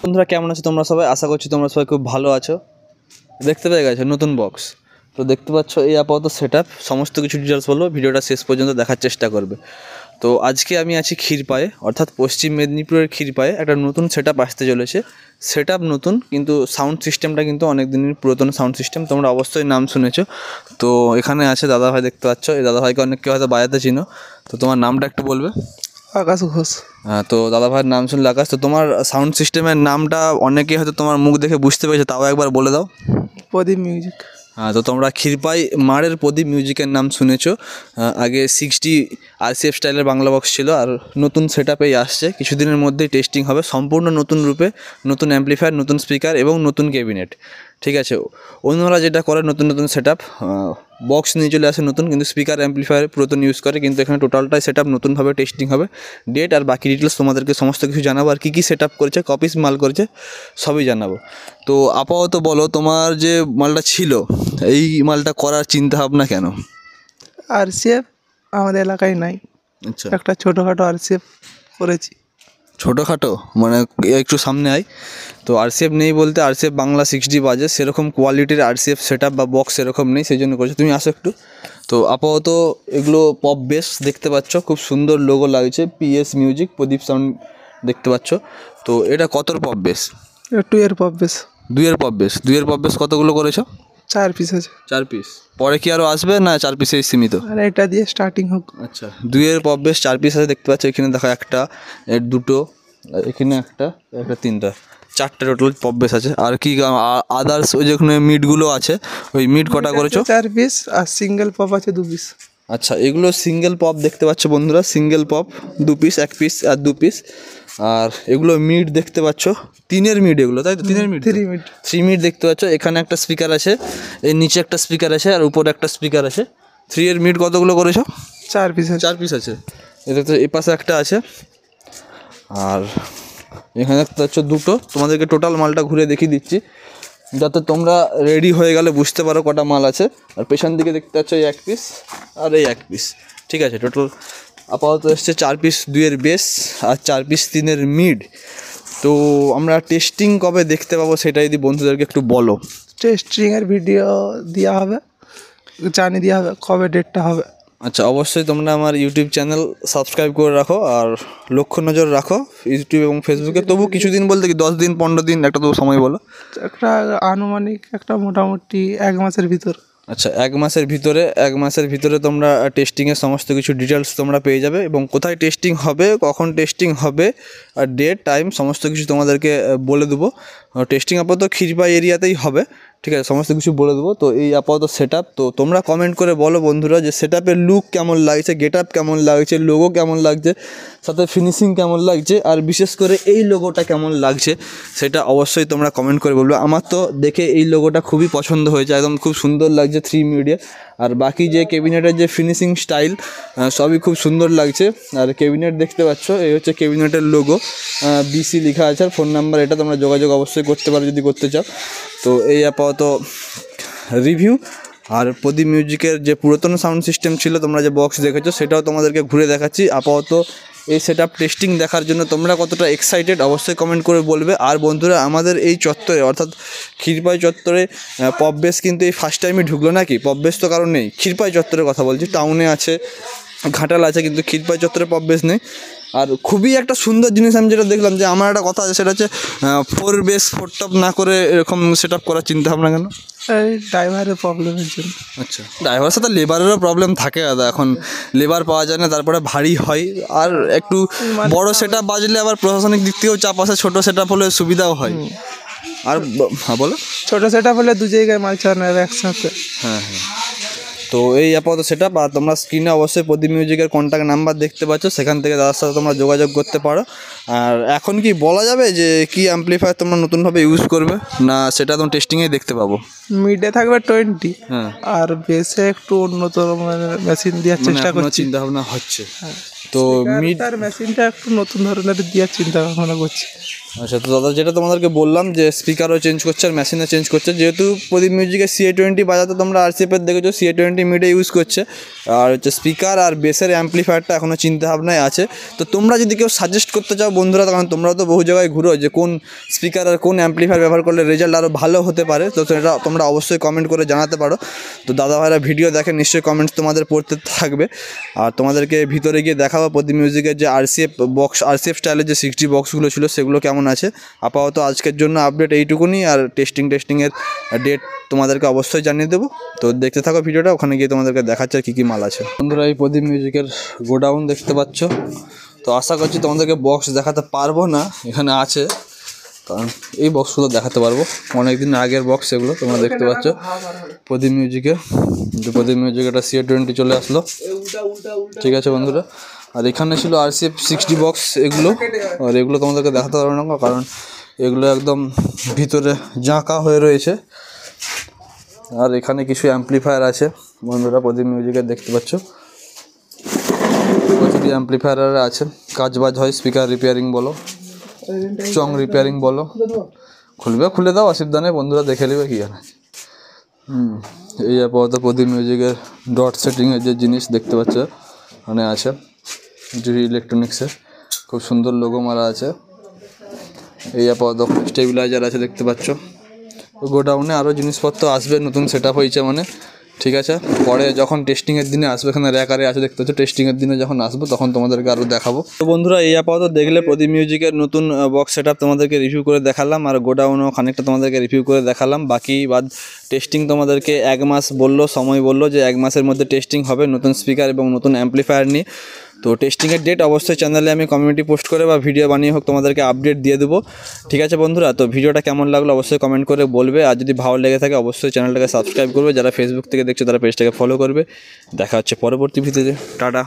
বন্ধুরা কেমন আছো তোমরা সবাই? আশা করছি তোমরা সবাই খুব ভালো আছো। দেখতে পেয়ে গেছো নতুন বক্স, তো দেখতে পাচ্ছ এই আপাতত সেট আপ, সমস্ত কিছু ডিটেলস বলবো, ভিডিওটা শেষ পর্যন্ত দেখার চেষ্টা করবে। তো আজকে আমি আছি ক্ষীরপায়ে, অর্থাৎ পশ্চিম মেদিনীপুরের ক্ষীরপায়ে একটা নতুন সেট আপ আসতে চলেছে। সেট আপ নতুন, কিন্তু সাউন্ড সিস্টেমটা কিন্তু অনেক দিনের পুরাতন সাউন্ড সিস্টেম, তোমরা অবশ্যই নাম শুনেছো। তো এখানে আছে দাদাভাই, দেখতে পাচ্ছ এই দাদাভাইকে অনেককে হয়তো বাজাতে চিনো। তো তোমার নামটা একটু বলবে? আকাশ ঘোষ। হ্যাঁ, তো দাদাভাইয়ের নাম শুনলে আকাশ। তো তোমার সাউন্ড সিস্টেমের নামটা অনেকেই হয়তো তোমার মুখ দেখে বুঝতে পেরেছে, তাও একবার বলে দাও। প্রদীপ মিউজিক। হ্যাঁ, তো তোমরা ক্ষীরপাই মারের প্রদীপ মিউজিকের নাম শুনেছো। আগে 60 RCF স্টাইলের বাংলা বক্স ছিল, আর নতুন সেট আপেই আসছে, কিছুদিনের মধ্যেই টেস্টিং হবে সম্পূর্ণ নতুন রূপে, নতুন অ্যাম্পলিফায়ার, নতুন স্পিকার এবং নতুন ক্যাবিনেট। ঠিক আছে, অন্যরা যেটা করে নতুন নতুন সেট আপ বক্স নিয়ে চলে আসে নতুন, কিন্তু স্পিকার অ্যাম্পলিফায়ার পুরাতন ইউজ করে, কিন্তু এখানে টোটালটাই সেট আপ নতুনভাবে টেস্টিং হবে। ডেট আর বাকি ডিটেলস তোমাদেরকে সমস্ত কিছু জানাবো, আর কী কী সেট আপ করেছে, কপিস মাল করেছে সবই জানাবো। তো আপাতত বলো, তোমার যে মালটা ছিল এই মালটা করার চিন্তা ভাবনা কেন? আরসিএফ আমাদের এলাকায় নাই, আচ্ছা, একটা ছোটোখাটো আরসিএফ করেছি। ছোটোখাটো মানে একটু সামনে আয়। তো RCF নেই বলতে, RCF বাংলা 60 বাজে, সেরকম কোয়ালিটির RCF সেট আপ বা বক্স সেরকম নেই, সেই জন্য করেছো। তুমি আসো একটু। তো আপাতত এগুলো পপ বেস দেখতে পাচ্ছ, খুব সুন্দর লোগো লাগছে, PS মিউজিক প্রদীপ সাউন্ড দেখতে পাচ্ছ। তো এটা কতর পপ বেস? 2 এর পপ বেস। 2 এর পপ বেস। 2 এর পপ বেস কতগুলো করেছো? 4 পিস আছে। 4 পিস। পরে কি আরও আসবে না 4 পিসেই সীমিত? আর এটা দিয়ে স্টার্টিং হোক। আচ্ছা, 2 এর পপ বেস 4 পিস আছে দেখতে পাচ্ছ। এখানে দেখো একটা, এর দুটো, এখানে একটা, একটা, তিনটা, 4টে টোটাল পপ বেস আছে। আর কি আদার্স ওই যেখানে মিডগুলো আছে, ওই মিড কটা করেছো? 4 পিস, আর সিঙ্গেল পপ আছে 2 পিস। আচ্ছা, এগুলো সিঙ্গেল পপ দেখতে পাচ্ছ বন্ধুরা, সিঙ্গেল পপ 2 পিস, 1 পিস আর 2 পিস। আর এগুলো মিড দেখতে পাচ্ছ, 3-এর মিড এগুলো, তাই তো? 3-এর মিড, 3 মিড দেখতে পাচ্ছ। এখানে একটা স্পিকার আছে, এর নিচে একটা স্পিকার আছে, আর উপরে একটা স্পিকার আছে। 3-এর মিড কতগুলো করেছো? 4 পিস আছে। 4 পিস আছে। এটা তো এই পাশে একটা আছে, আর এখানে দেখতে পাচ্ছ দুটো। তোমাদেরকে টোটাল মালটা ঘুরে দেখিয়ে দিচ্ছি, যাতে তোমরা রেডি হয়ে গেলে বুঝতে পারো কটা মাল আছে। আর পেছন দিকে দেখতে পাচ্ছ এই 1 পিস আর এই 1 পিস। ঠিক আছে, টোটাল আপাতত এসছে 4 পিস 2-এর বেস আর 4 পিস 3-এর মিড। তো আমরা টেস্টিং কবে দেখতে পাবো সেটা যদি বন্ধুদেরকে একটু বলো। টেস্টিংয়ের ভিডিও দেওয়া হবে, জানিয়ে দেওয়া হবে কবে ডেটটা হবে। আচ্ছা, অবশ্যই তোমরা আমার ইউটিউব চ্যানেল সাবস্ক্রাইব করে রাখো, আর লক্ষ্য নজর রাখো ইউটিউব এবং ফেসবুকে। তবু কিছুদিন বলতে কি 10 দিন 15 দিন, একটা তবু সময় বলো। একটা আনুমানিক একটা মোটামুটি 1 মাসের ভিতর। আচ্ছা, 1 মাসের ভিতরে তোমরা টেস্টিংয়ের সমস্ত কিছু ডিটেলস তোমরা পেয়ে যাবে, এবং কোথায় টেস্টিং হবে, কখন টেস্টিং হবে, আর ডেট টাইম সমস্ত কিছু তোমাদেরকে বলে দেবো। টেস্টিং আপাতত ক্ষীরপাই এরিয়াতেই হবে, ঠিক আছে, সমস্ত কিছু বলে দেবো। তো এই আপাতত সেট আপ, তো তোমরা কমেন্ট করে বলো বন্ধুরা যে সেট আপের লুক কেমন লাগছে, গেট আপ কেমন লাগছে, লোগো কেমন লাগছে, সাথে ফিনিশিং কেমন লাগছে, আর বিশেষ করে এই লোগোটা কেমন লাগছে সেটা অবশ্যই তোমরা কমেন্ট করে বলবে। আমার তো দেখে এই লোগোটা খুবই পছন্দ হয়েছে, একদম খুব সুন্দর লাগছে 3 মিডিয়া। আর বাকি যে ক্যাবিনেটের যে ফিনিশিং স্টাইল সবই খুব সুন্দর লাগছে। আর ক্যাবিনেট দেখতে পাচ্ছ, এই হচ্ছে ক্যাবিনেটের লোগো, BC লেখা আছে, আর ফোন নাম্বার, এটা তোমরা যোগাযোগ অবশ্যই করতে পারো যদি করতে চাও। তো এই আপাতত রিভিউ। আর প্রদীপ মিউজিকের যে পুরাতন সাউন্ড সিস্টেম ছিল, তোমরা যে বক্স দেখেছো, সেটাও তোমাদেরকে ঘুরে দেখাচ্ছি। আপাতত এই সেট আপ টেস্টিং দেখার জন্য তোমরা কতটা এক্সাইটেড অবশ্যই কমেন্ট করে বলবে। আর বন্ধুরা, আমাদের এই চত্বরে অর্থাৎ ক্ষীরপাই চত্বরে পপ বেস কিন্তু এই ফার্স্ট টাইমই ঢুকলো নাকি? পপ বেস তো কারণ নেই, ক্ষীরপাই চত্বরের কথা বলছি, টাউনে আছে, ঘাটাল আছে, কিন্তু ক্ষীরপাই চত্বরে পপ বেস নেই। আর খুবই একটা সুন্দর জিনিস আমি যেটা দেখলাম, যে আমার একটা কথা আছে, সেটা হচ্ছে 4 বেস 4 টপ না করে এরকম সেট আপ করার চিন্তা ভাবনা কেন? এই ড্রাইভারের প্রবলেমের জন্য। আচ্ছা, ড্রাইভারের সাথে লেবারেরও প্রবলেম থাকে দাদা, এখন লেবার পাওয়া যায় না, তারপরে ভারী হয়, আর একটু বড় সেট আপ বাজলে আবার প্রশাসনিক দিক থেকেও চাপ আসে, ছোটো সেট আপ হলে সুবিধাও হয়। আর হ্যাঁ বলো। ছোটো সেট আপ হলে 2 জায়গায় মাল চালানো যাবে একসাথে। হ্যাঁ হ্যাঁ, তো এই আপাতত সেট আপ। আর তোমরা স্ক্রিনে অবশ্যই প্রদীপ মিউজিকের কন্ট্যাক্ট নাম্বার দেখতে পাচ্ছ, সেখান থেকে দাদার সাথে তোমরা যোগাযোগ করতে পারো। আর এখন কি বলা যাবে যে কি অ্যাম্পলিফায়ার তোমরা নতুনভাবে ইউজ করবে, না সেটা তোমরা টেস্টিংয়েই দেখতে পাবো? মিডে থাকবে 20, হ্যাঁ, আর বেসে একটু উন্নত মেশিন দেওয়ার চেষ্টা করছি। চিন্তা ভাবনা হচ্ছে। তো মিড তার মেশিনটা একটু নতুন ধরনের দেওয়ার চিন্তা ভাবনা করছি। আচ্ছা, তো দাদা যেটা তোমাদেরকে বললাম যে স্পিকারও চেঞ্জ করছে আর মেশিনও চেঞ্জ করছে, যেহেতু প্রদীপ মিউজিকের CA20 বাজাতে তোমরা RCF-এর দেখেছো CA20 মিডে ইউজ করছে, আর হচ্ছে স্পিকার আর বেসের অ্যাম্পলিফায়ারটা এখনও চিন্তাভাবনায় আছে। তো তোমরা যদি কেউ সাজেস্ট করতে চাও বন্ধুরা, কারণ তোমরাও তো বহু জায়গায় ঘুরো, যে কোন স্পিকার আর কোন অ্যাম্পলিফায়ার ব্যবহার করলে রেজাল্ট আরও ভালো হতে পারে, তো সেটা তোমরা অবশ্যই কমেন্ট করে জানাতে পারো। তো দাদা ভাইরা ভিডিও দেখে নিশ্চয়ই কমেন্টস তোমাদের পড়তে থাকবে, আর তোমাদেরকে ভিতরে গিয়ে দেখাবো প্রদীপ মিউজিকের যে RCF স্টাইলের যে 60 বক্সগুলো ছিল সেগুলো কেমন আছে। আপাতত আজকের জন্য আপডেট এইটুকুনি, আর টেস্টিংয়ের ডেট তোমাদেরকে অবশ্যই জানিয়ে দেবো। তো দেখতে থাকো ভিডিওটা, ওখানে গিয়ে তোমাদেরকে দেখাচ্ছে কী কী মাল আছে। বন্ধুরা এই প্রদীপ মিউজিকের গোডাউন দেখতে পাচ্ছ। তো আশা করছি তোমাদেরকে বক্স দেখাতে পারবো না, এখানে আছে, কারণ এই বক্সগুলো দেখাতে পারবো, অনেক দিন আগের বক্স এগুলো তোমরা দেখতে পাচ্ছ প্রদীপ মিউজিকের। প্রদীপ মিউজিক একটা CA20 চলে আসলো, ঠিক আছে বন্ধুরা। আর এখানে ছিল RCF 60 বক্স এগুলো, আর এগুলো তোমাদেরকে দেখাতে পারবো না কারণ এগুলো একদম ভিতরে জাঁকা হয়ে রয়েছে। আর এখানে কিছু অ্যাম্পলিফায়ার আছে বন্ধুরা, প্রদীপ মিউজিকের দেখতে পাচ্ছ প্রচুর অ্যাম্পলিফায়ার আছে, কাজবাজ হয়, স্পিকার রিপেয়ারিং বলো, চং রিপেয়ারিং বলো, খুলে দাও, অসুবিধা নেই বন্ধুরা, দেখে নেবে কী জানে। এই আপাতত প্রদীপ মিউজিকের ডট সেটিংয়ের যে জিনিস দেখতে পাচ্ছ ওখানে আছে, জিডি ইলেকট্রনিক্সের খুব সুন্দর লোগো মারা আছে। এই আপাতত স্টেবিলাইজার আছে দেখতে পাচ্ছ। গোডাউনে আরও জিনিসপত্র আসবে, নতুন সেট আপ হয়েছে মানে, ঠিক আছে। পরে যখন টেস্টিংয়ের দিনে আসবে, এখানে র্যাকারে আছে দেখতে পাচ্ছ, টেস্টিংয়ের দিনে যখন আসবো তখন তোমাদেরকে আরও দেখাবো। তো বন্ধুরা এই আপাতত দেখলে প্রদীপ মিউজিকের নতুন বক্স সেট আপ তোমাদেরকে রিভিউ করে দেখালাম, আর গোডাউনও খানিকটা তোমাদেরকে রিভিউ করে দেখালাম। বাকি টেস্টিং তোমাদেরকে 1 মাস বললো, সময় বললো যে 1 মাসের মধ্যে টেস্টিং হবে নতুন স্পিকার এবং নতুন অ্যাম্পলিফায়ার নিয়ে। তো টেস্টিংয়ের ডেট অবশ্যই চ্যানেলে আমি কমিউনিটি পোস্ট করে বা ভিডিও বানিয়ে হোক তোমাদেরকে আপডেট দিয়ে দেবো, ঠিক আছে বন্ধুরা। তো ভিডিওটা কেমন লাগলো অবশ্যই কমেন্ট করে বলবে, আর যদি ভালো লেগে থাকে অবশ্যই চ্যানেলটাকে সাবস্ক্রাইব করবে, যারা ফেসবুক থেকে দেখছে তারা পেজটাকে ফলো করবে। দেখা হচ্ছে পরবর্তী ভিডিওতে, টাটা।